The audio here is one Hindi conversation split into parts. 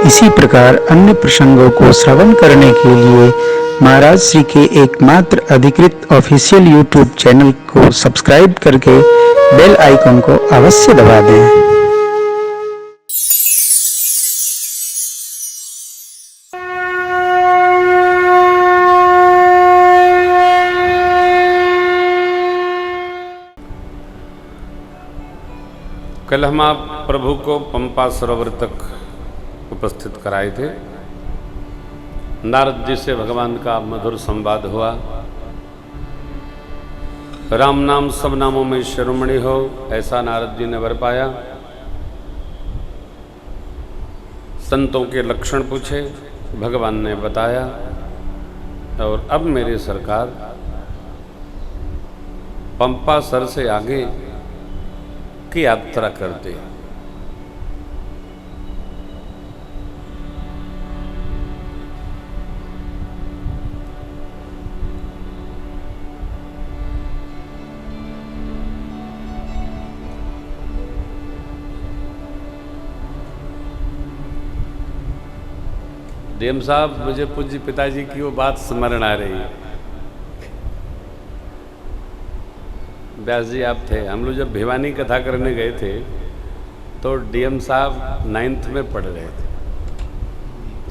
इसी प्रकार अन्य प्रसंगों को श्रवण करने के लिए महाराज श्री के एकमात्र अधिकृत ऑफिशियल यूट्यूब चैनल को सब्सक्राइब करके बेल आइकन को अवश्य दबा दें। कल हम आप प्रभु को पंपा सरोवर तक उपस्थित कराए थे। नारद जी से भगवान का मधुर संवाद हुआ। राम नाम सब नामों में शिरोमणि हो, ऐसा नारद जी ने वर पाया। संतों के लक्षण पूछे, भगवान ने बताया। और अब मेरे सरकार पंपा सर से आगे की यात्रा करते। डीएम साहब, मुझे पूज्य पिताजी की वो बात स्मरण आ रही है। व्यास जी आप थे, हम लोग जब भिवानी कथा करने गए थे तो डीएम साहब 9th में पढ़ रहे थे।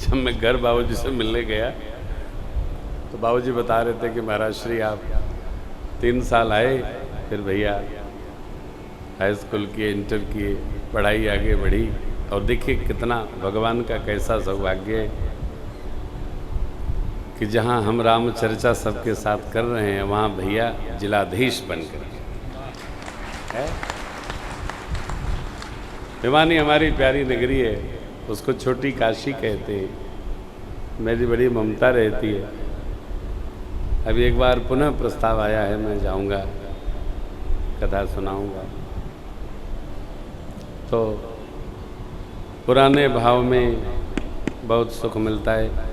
जब मैं घर बाबूजी से मिलने गया तो बाबूजी बता रहे थे कि महाराज श्री आप 3 साल आए, फिर भैया हाई स्कूल किए, इंटर किए, पढ़ाई आगे बढ़ी। और देखिए कितना भगवान का कैसा सौभाग्य है कि जहाँ हम राम चर्चा सबके साथ कर रहे हैं वहाँ भैया जिलाधीश बनकर है। भिवानी हमारी प्यारी नगरी है, उसको छोटी काशी कहते हैं। मेरी बड़ी ममता रहती है। अभी एक बार पुनः प्रस्ताव आया है, मैं जाऊंगा, कथा सुनाऊंगा। तो पुराने भाव में बहुत सुख मिलता है।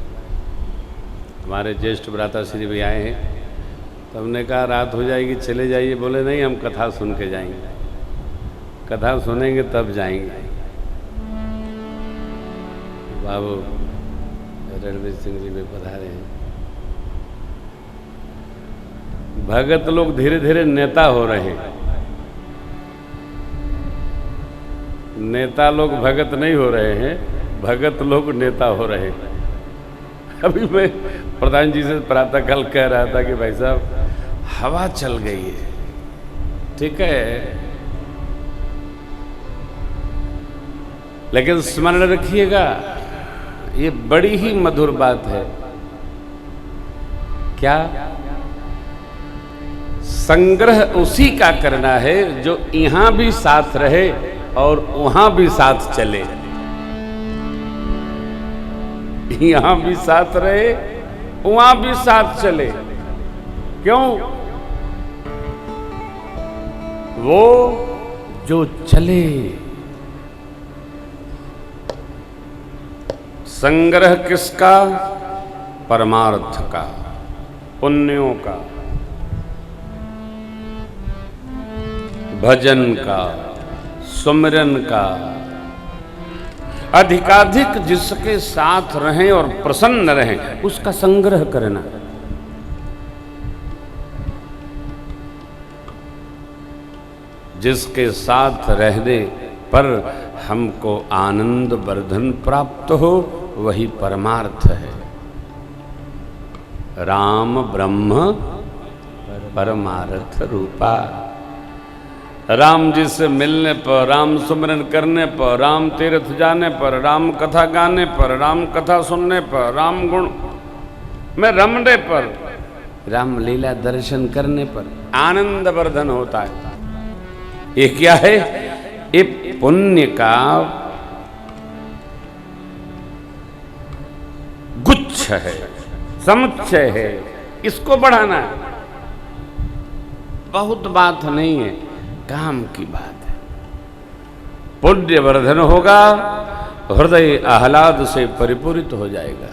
हमारे ज्येष्ठ भ्राता श्री भी आए हैं, तो हमने कहा रात हो जाएगी, चले जाइए। बोले नहीं, हम कथा सुन के जाएंगे, कथा सुनेंगे तब जाएंगे। बाबू रणवीर सिंह जी भी पधारे हैं। भगत लोग धीरे धीरे नेता हो रहे हैं। नेता लोग भगत नहीं हो रहे हैं, भगत लोग नेता हो रहे हैं। अभी मैं प्रधान जी से प्रातःकाल कह रहा था कि भाई साहब हवा चल गई है, ठीक है, लेकिन स्मरण रखिएगा ये बड़ी ही मधुर बात है। क्या? संग्रह उसी का करना है जो यहां भी साथ रहे और वहां भी साथ चले। यहां भी साथ रहे, वहां भी साथ चले। क्यों? वो जो चले। संग्रह किसका? परमार्थ का, पुण्यों का, भजन का, सुमिरन का। अधिकाधिक जिसके साथ रहें और प्रसन्न रहें, उसका संग्रह करना। जिसके साथ रहने पर हमको आनंद वर्धन प्राप्त हो, वही परमार्थ है। राम ब्रह्म परमार्थ रूपा। राम जी से मिलने पर, राम सुमिरन करने पर, राम तीर्थ जाने पर, राम कथा गाने पर, राम कथा सुनने पर, राम गुण में रमने पर, राम लीला दर्शन करने पर आनंद वर्धन होता है। ये क्या है? ये पुण्य का गुच्छ है, समुच्चय है। इसको बढ़ाना है। बहुत बात नहीं है, काम की बात है। पुण्य वर्धन होगा, हृदय आह्लाद से परिपूरित हो जाएगा।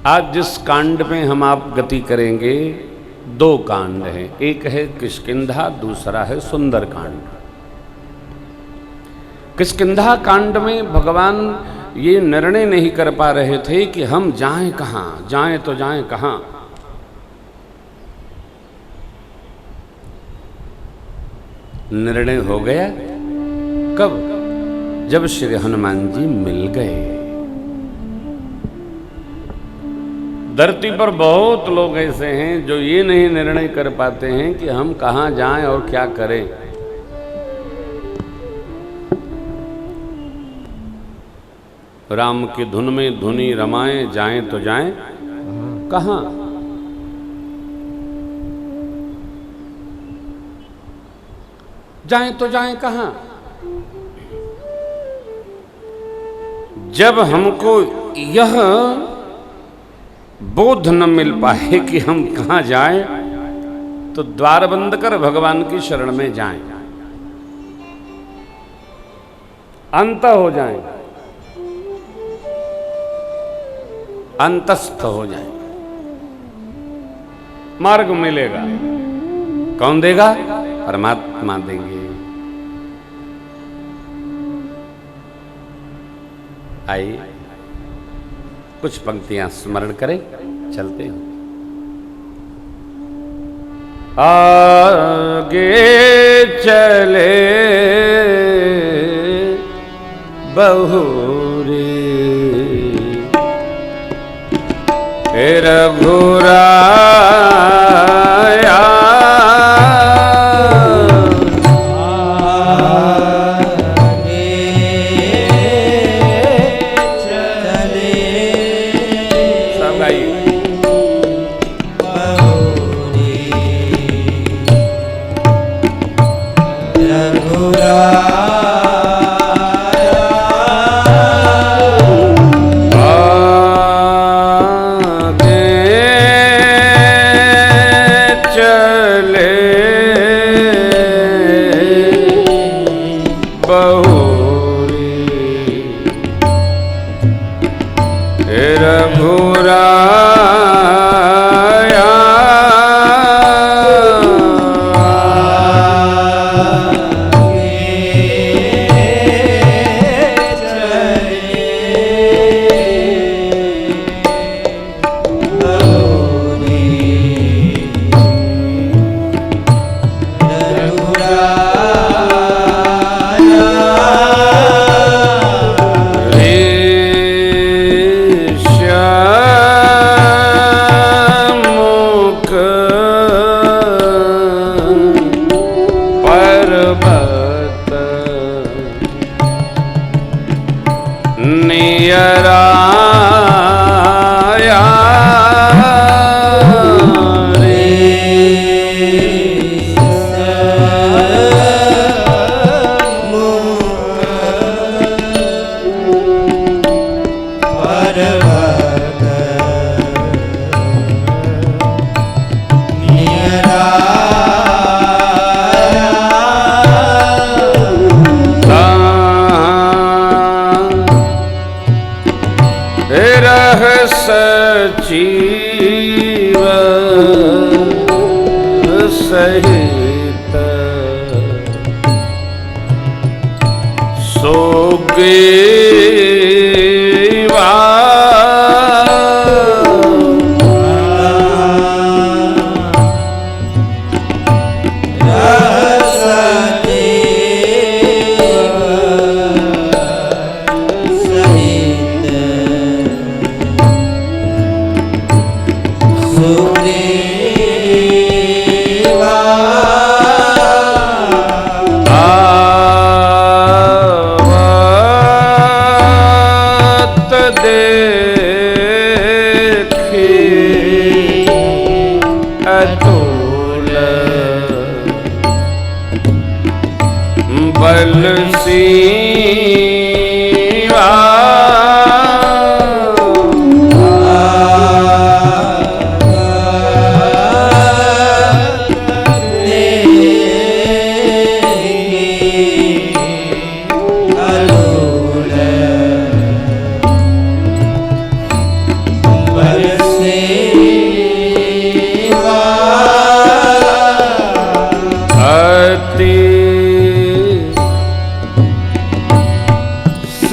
आज जिस कांड में हम आप गति करेंगे, 2 कांड हैं। एक है किष्किंधा, दूसरा है सुंदर कांड। किष्किंधा कांड में भगवान ये निर्णय नहीं कर पा रहे थे कि हम जाएं कहाँ, जाएं तो जाएं कहाँ। निर्णय हो गया कब? जब श्री हनुमान जी मिल गए। धरती पर बहुत लोग ऐसे हैं जो ये नहीं निर्णय कर पाते हैं कि हम कहाँ जाएं और क्या करें। राम की धुन में धुनी रमाएं, जाएं तो जाएं कहाँ। जाएं तो जाएं कहाँ। जब हमको यह बोध न मिल पाए कि हम कहाँ जाएं, तो द्वार बंद कर भगवान की शरण में जाएं, अंत हो जाएं, अंतस्थ हो जाएं, मार्ग मिलेगा। कौन देगा? परमात्मा देंगे। आइए कुछ पंक्तियां स्मरण करें, चलते हैं। आगे चले बहुरी रघुराया,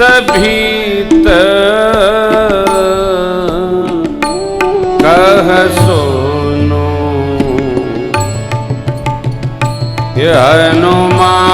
सभीत कह सोनो ये हनुमाना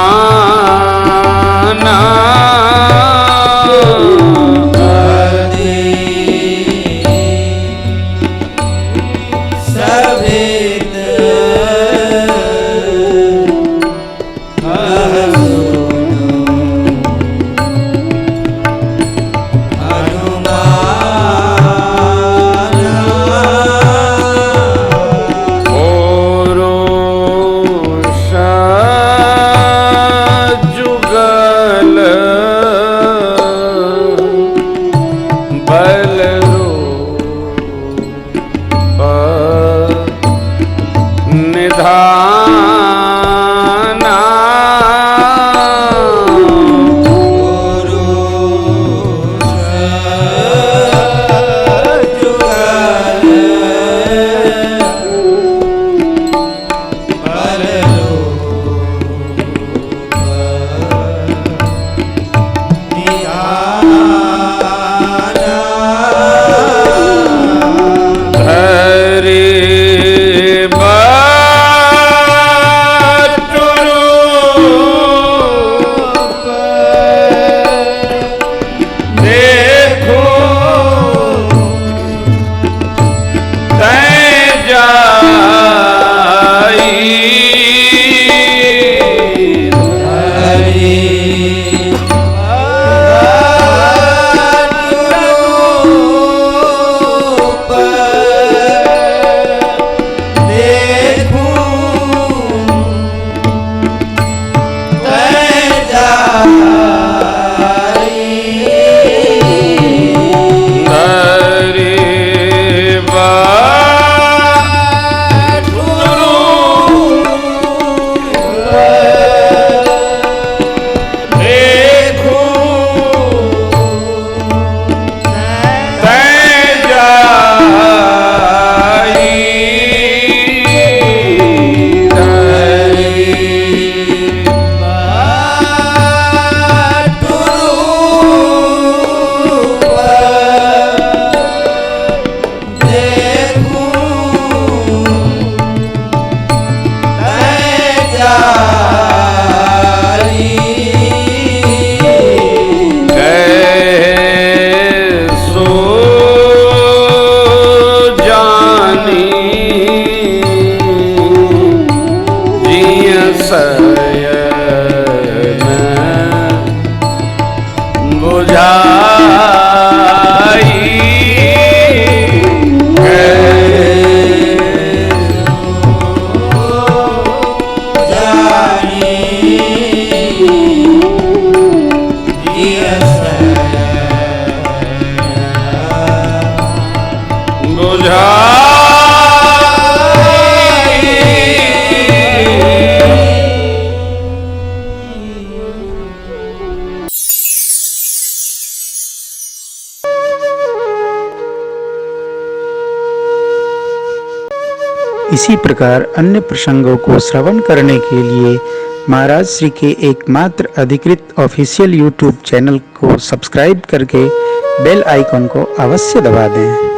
इसी प्रकार अन्य प्रसंगों को श्रवण करने के लिए महाराज श्री के एकमात्र अधिकृत ऑफिशियल यूट्यूब चैनल को सब्सक्राइब करके बेल आइकन को अवश्य दबा दें।